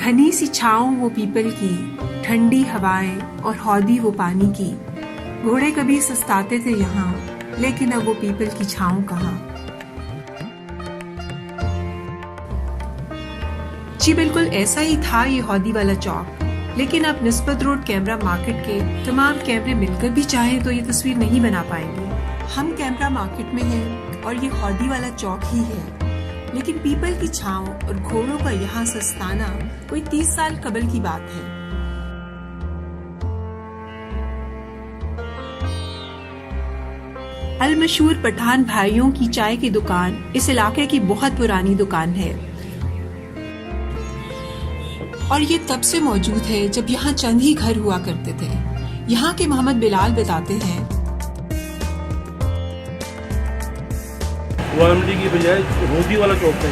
घनी सी छाँव वो पीपल की, ठंडी हवाएं और हौदी वो पानी की। घोड़े कभी सस्ताते थे यहाँ, लेकिन अब वो पीपल की छाँव कहाँ। जी बिल्कुल ऐसा ही था ये हौदी वाला चौक, लेकिन अब निस्बत रोड कैमरा मार्केट के तमाम कैमरे मिलकर भी चाहें तो ये तस्वीर नहीं बना पाएंगे। हम कैमरा मार्केट में हैं और ये हौदी वाला चौक ही है, लेकिन पीपल की छाँव और घोड़ों का यहाँ सस्ताना कोई 30 साल कबल की बात है। अल मशहूर पठान भाइयों की चाय की दुकान इस इलाके की बहुत पुरानी दुकान है और ये तब से मौजूद है जब यहाँ चंद ही घर हुआ करते थे। यहाँ के मोहम्मद बिलाल बताते हैं, की बजाय हौदी वाला चौक है।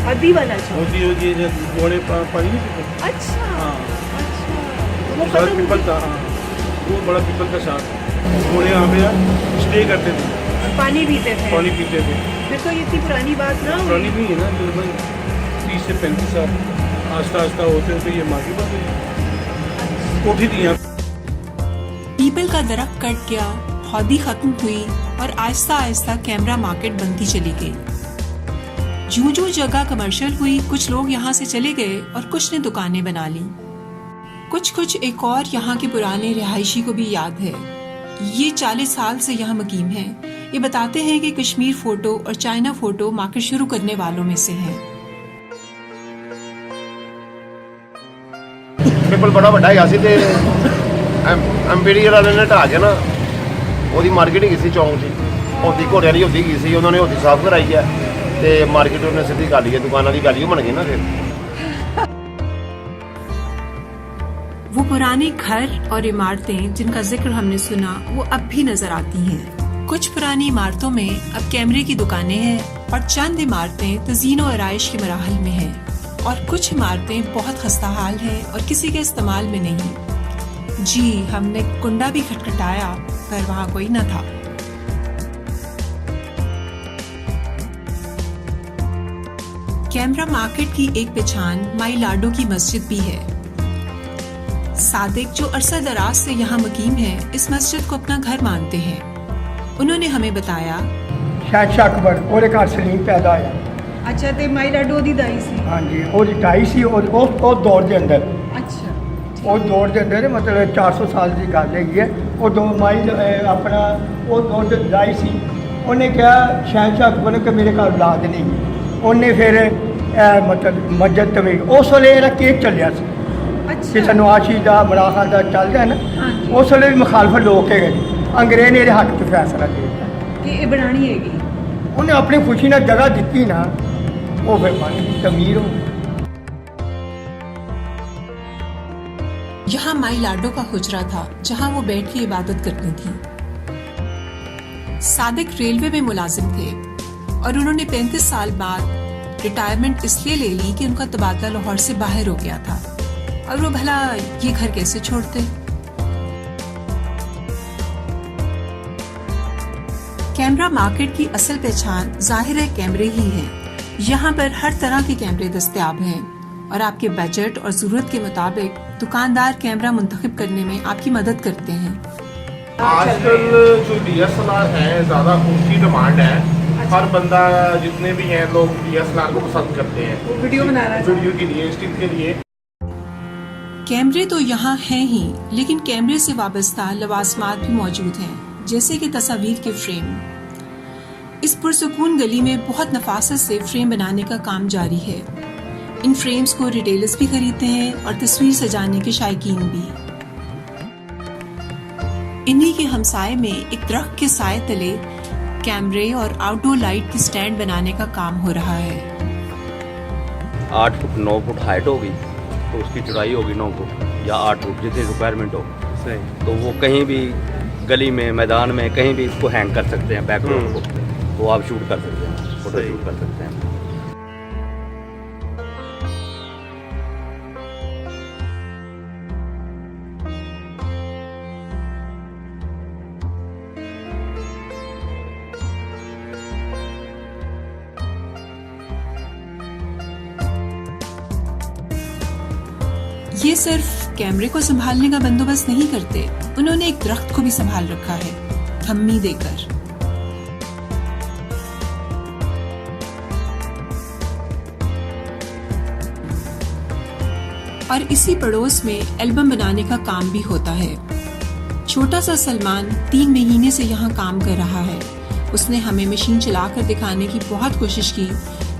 हौदी वाला चौक? हौदी घोड़े पानी नहीं पीते। अच्छा। हाँ। अच्छा। वो शायद पीपल था। हाँ, वो बड़ा पीपल का शाख। घोड़े यहाँ पे स्टे करते थे, पानी पीते थे। पानी पीते थे। फिर तो ये इतनी पुरानी बात ना हुई। पुरानी नहीं है ना, तकरीबन 30 से 35 साल आस्ता आस्ता होते होते ये माँ की बात है। कोठी थी यहाँ। पीपल का दरख्त कट गया, हौदी खत्म हुई और आहिस्ता आहिस्ता कैमरा मार्केट बनती चली गई। जूं जगह कमर्शियल हुई, कुछ लोग यहाँ से चले गए और कुछ ने दुकानें बना ली। कुछ एक और यहाँ के पुराने रिहायशी को भी याद है। ये 40 साल से यहाँ मकीम है। ये बताते हैं कि कश्मीर फोटो और चाइना फोटो मार्केट शुरू करने वालों में से हैं। पीपल बड़ा ਵੱਡਾ ਹੈਗਾ ਸੀ ਤੇ ਐਮਪੀਰੀਅਲ ਵਾਲੇ ਨੇ ਢਾਹ ਕੇ ਨਾ ਉਹਦੀ ਮਾਰਕੀਟ ਹੀ ਸੀ, ਚੌਂਕ 'ਚ ਹੌਦੀ ਘੋੜਿਆਂ ਦੀ ਹੌਦੀ ਗਈ ਸੀ। ਉਹਨਾਂ ਨੇ ਹੌਦੀ ਸਾਫ਼ ਕਰਾਈ ਹੈ ਤੇ ਮਾਰਕੀਟ ਉਹਨੇ ਸਿੱਧੀ ਕਰ ਲਈ ਹੈ, ਦੁਕਾਨਾਂ ਦੀ ਗਲੀ ਬਣ ਗਈ ਨਾ। ਫਿਰ वो पुराने घर और इमारतें जिनका जिक्र हमने सुना वो अब भी नजर आती हैं। कुछ पुरानी इमारतों में अब कैमरे की दुकानें हैं और चंद इमारतें तज़ीन और आराइश के मराहल में हैं और कुछ इमारतें बहुत खस्ता हाल हैं और किसी के इस्तेमाल में नहीं। जी हमने कुंडा भी खटखटाया पर वहाँ कोई न था। कैमरा मार्केट की एक पहचान माई लाडो की मस्जिद भी है। सादिक जो अरसा दराज से यहाँ मकीम है, इस मस्जिद को अपना घर मानते हैं। उन्होंने हमें बताया, शाह अकबर ਉਹਦੇ ਘਰ ਸਲੀਮ ਪੈਦਾ ਹੋਇਆ। अच्छा ते माई लाडो दी दाई सी? हाँ जी, ਉਹਦੀ ਦਾਈ ਸੀ। ਉਹ ਦੌਰ ਦੇ ਅੰਦਰ, अच्छा, ਉਹ ਦੌਰ ਦੇ ਅੰਦਰ ਮਤਲਬ 400 ਸਾਲ ਦੀ ਗੱਲ ਹੈਗੀ ਹੈ। ਉਹ ਦੋ ਮਾਈ ਆਪਣਾ ਉਹ ਦੌਰ ਦੇ ਦਾਈ ਸੀ। ਉਹਨੇ ਕਿਹਾ ਸ਼ਾਹ ਅਕਬਰ ਕਿ ਮੇਰੇ ਘਰ ਔਲਾਦ ਨਹੀਂ। ਉਹਨੇ ਫਿਰ ਮਤਲਬ ਮਸਜਿਦ ਤਵੀ ਉਸ ਵੇਲੇ ਇਹਦਾ ਕੇਸ ਚੱਲਿਆ ਸੀ। ਕਿਸੇ ਨਵਾਸ਼ੀ ਦਾ ਮਰਾਖਾ ਦਾ ਚੱਲਦਾ ਹੈ ਨਾ, ਉਸ ਵੇਲੇ ਵੀ ਮੁਖਾਲਫਤ ਲੋਕ ਹੈਗੇ। ਅੰਗਰੇਜ਼ ਨੇ ਇਹਦੇ ਹੱਕ 'ਚ ਫੈਸਲਾ ਦੇ ਦਿੱਤਾ कि ये बनानी हैगी। ਉਹਨੇ ਆਪਣੀ ਖੁਸ਼ੀ ਨਾਲ ਜਗ੍ਹਾ ਦਿੱਤੀ ਨਾ, ਉਹ ਫਿਰ ਬਣ ਗਈ ਤਮੀਰ ਹੋ। यहाँ माई लाडो का हुजरा था जहाँ वो बैठ के इबादत करती थी। सादिक रेलवे में मुलाजिम थे और उन्होंने 35 साल बाद रिटायरमेंट इसलिए ले ली कि उनका तबादला लाहौर से बाहर हो गया था और वो भला ये घर कैसे छोड़ते। कैमरा मार्केट की असल पहचान जाहिर है कैमरे ही है। यहाँ पर हर तरह के कैमरे दस्तयाब हैं और आपके बजट और जरूरत के मुताबिक दुकानदार कैमरा मुंतखब करने में आपकी मदद करते हैं। आजकल जो DSLR है ज़्यादा उसकी डिमांड है। हर बंदा जितने भी हैं लोग DSLR को पसंद करते हैं, वीडियो बना रहा है, वीडियो के लिए, स्टिल के लिए। कैमरे तो यहाँ हैं ही, लेकिन कैमरे से वाबस्ता लवाजमात भी मौजूद हैं, जैसे कि तस्वीर के फ्रेम। इस पुरसुकून गली में बहुत नफासत से फ्रेम बनाने का काम जारी है। इन फ्रेम्स को रिटेलर्स भी खरीदते हैं और तस्वीर सजाने के शायकीन भी। इन्हीं के हमसाये में एक दरख्त के साए तले कैमरे और आउटडोर लाइट की स्टैंड बनाने का काम हो रहा है। 8 फुट 9 फुट हाइट होगी तो उसकी चौड़ाई होगी 9 फुट या 8 फुट जितनी रिक्वायरमेंट हो। तो वो कहीं भी गली में, मैदान में, कहीं भी इसको हैंग कर सकते हैं। बैकग्राउंड को वो आप शूट कर सकते हैं, फोटो शूट कर सकते हैं। ये सिर्फ कैमरे को संभालने का बंदोबस्त नहीं करते, उन्होंने एक दरख्त को भी संभाल रखा है, थम्मी देकर। और इसी पड़ोस में एल्बम बनाने का काम भी होता है। छोटा सा सलमान 3 महीने से यहाँ काम कर रहा है। उसने हमें मशीन चलाकर दिखाने की बहुत कोशिश की,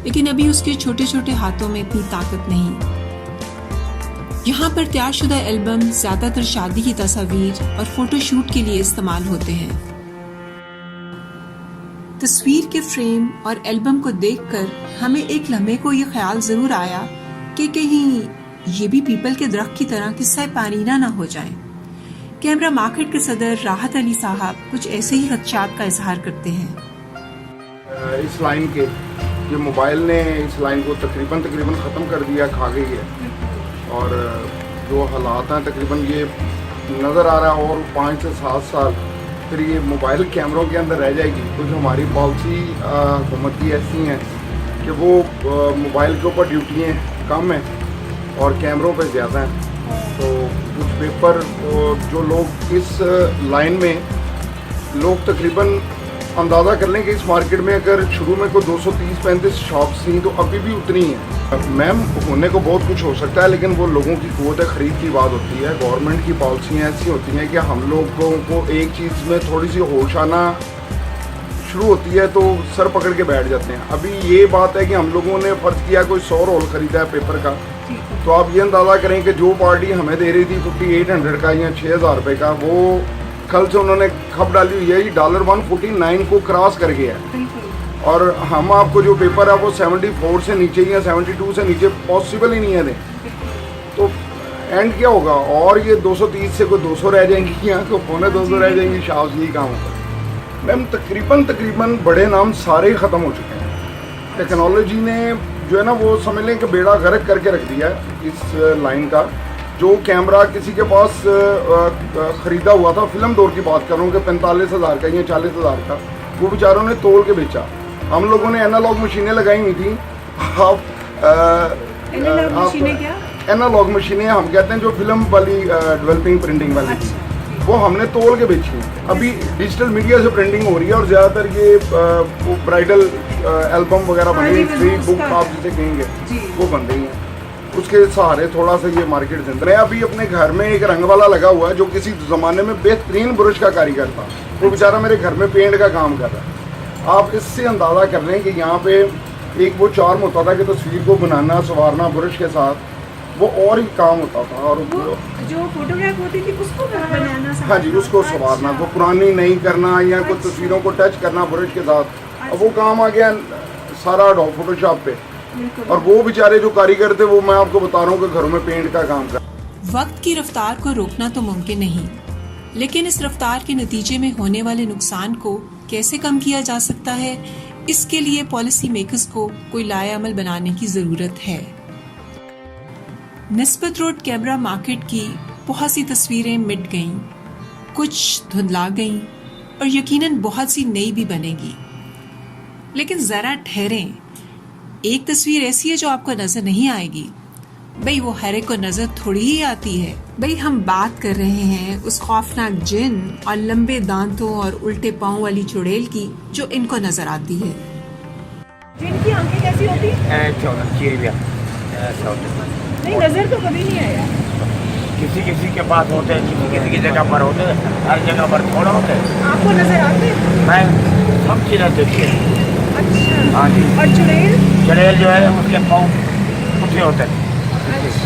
लेकिन अभी उसके छोटे छोटे हाथों में इतनी ताकत नहीं। यहाँ पर तैयारशुदा एल्बम ज्यादातर शादी की तस्वीर और फोटोशूट के लिए इस्तेमाल होते हैं। तस्वीर के फ्रेम और एल्बम को देखकर हमें एक लम्हे को ये ख्याल जरूर आया कि कहीं ये भी पीपल के दरख्त की तरह किस्सा पारीना ना हो जाए। कैमरा मार्केट के सदर राहत अली साहब कुछ ऐसे ही खदशात का इजहार करते हैं। इस लाइन के ये मोबाइल ने इस लाइन को तकरीबन ख़त्म कर दिया, खा गई है। और जो हालात हैं तकरीबन ये नज़र आ रहा है और 5 से 7 साल फिर ये मोबाइल कैमरों के अंदर रह जाएगी। कुछ हमारी पॉलिसी हुकूमत की ऐसी हैं कि वो मोबाइल के ऊपर ड्यूटियाँ कम हैं और कैमरों पे ज़्यादा हैं। तो कुछ पेपर जो लोग इस लाइन में लोग तकरीबन अंदाज़ा कर लें कि इस मार्केट में अगर शुरू में कोई 230-35 शॉप्स थी तो अभी भी उतनी हैं। मैम होने को बहुत कुछ हो सकता है, लेकिन वो लोगों की क़ुव्वत ख़रीद की बात होती है। गवर्नमेंट की पॉलिसियाँ ऐसी होती हैं कि हम लोगों को एक चीज़ में थोड़ी सी होश आना शुरू होती है तो सर पकड़ के बैठ जाते हैं। अभी ये बात है कि हम लोगों ने फ़र्ज़ किया कोई 100 रोल ख़रीदा है पेपर का, तो आप ये अंदाज़ा करें कि जो पार्टी हमें दे रही थी 5800 का या 6000 रुपये का, वो कल से उन्होंने खप डाली हुई है $149 को क्रॉस कर गया है। और हम आपको जो पेपर है वो 74 से नीचे या 72 से नीचे पॉसिबल ही नहीं है दें। तो एंड क्या होगा? और ये 230 से कोई 200 रह जाएंगी या कोई 250 रह जाएंगी। शाह यही काम होगा। मैम तकरीबन बड़े नाम सारे ही ख़त्म हो चुके हैं। टेक्नोलॉजी ने जो है ना वो समझ लें कि बेड़ा गर्क करके रख दिया है इस लाइन का। जो कैमरा किसी के पास ख़रीदा हुआ था, फिल्म दौर की बात कर रहा हूँ कि 45,000 का या 40,000 का, वो बेचारों ने तोल के बेचा। हम लोगों ने एनालॉग मशीनें लगाई हुई थी। एनालॉग मशीनें हम कहते हैं जो फिल्म वाली डेवलपिंग प्रिंटिंग वाली थी, वो हमने तोल के बेची है। अभी डिजिटल मीडिया से प्रिंटिंग हो रही है और ज़्यादातर ये ब्राइडल एल्बम वगैरह बन रही है, फ्री बुक आप जिसे कहेंगे वो बन रही हैं। उसके सहारे थोड़ा सा ये मार्केट जिंदा है। अभी अपने घर में एक रंग वाला लगा हुआ है जो किसी ज़माने में बेहतरीन ब्रश का कारीगर था, वो बेचारा मेरे घर में पेंट का काम कर रहा है। आप इससे अंदाज़ा कर लें कि यहाँ पे एक वो चार्म होता था कि तस्वीर को बनाना संवारना ब्रश के साथ, वो और ही काम होता था। और जो फोटोग्राफ होती थी उसको बनाना, हाँ जी, उसको संवारना, वो पुरानी नहीं करना या कुछ तस्वीरों को टच करना ब्रश के साथ। अब वो काम आ गया सारा फोटोशॉप पे। और वो बेचारे जो कारीगर थे वो मैं आपको बता रहा हूँ कि घरों में पेंट का काम कर। वक्त की रफ्तार को रोकना तो मुमकिन नहीं, लेकिन इस रफ्तार के नतीजे में होने वाले नुकसान को कैसे कम किया जा सकता है, इसके लिए पॉलिसी मेकर्स को कोई लाएअमल बनाने की जरूरत है। निस्बत रोड कैमरा मार्केट की बहुत सी तस्वीरें मिट गईं, कुछ धुंधला गईं और यकीनन बहुत सी नई भी बनेगी। लेकिन जरा ठहरें, एक तस्वीर ऐसी है जो आपको नजर नहीं आएगी। भाई वो हर एक को नजर थोड़ी ही आती है। भाई हम बात कर रहे हैं उस खौफनाक जिन और लंबे दांतों और उल्टे पांव वाली चुड़ैल की जो इनको नजर आती है। जिनकी आंखें कैसी होती? नहीं, नजर तो कभी नहीं आया। किसी के पास होते हैं, किसी की जगह पर होते हैं, हर जगह पर थोड़ा होते हैं। आपको नजर आते हैं? मैं सब चीज़ें देखी है। अच्छा। हाँ जी। और चुड़ैल जो है उसके पाँव पुठे होते हैं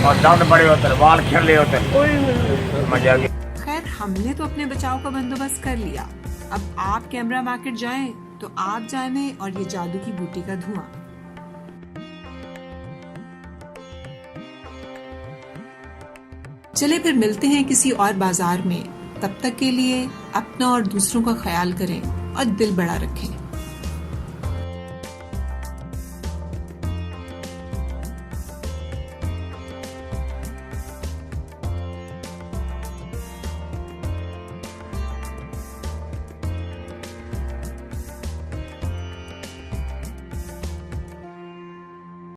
और दांत बड़े होते हैं, बाल खेले होते हैं। मजा आ गया। खैर हमने तो अपने बचाव का बंदोबस्त कर लिया। अब आप कैमरा मार्केट जाएं तो आप जाने और ये जादू की बूटी का धुआं। चले फिर मिलते हैं किसी और बाजार में। तब तक के लिए अपना और दूसरों का ख्याल करें और दिल बड़ा रखें।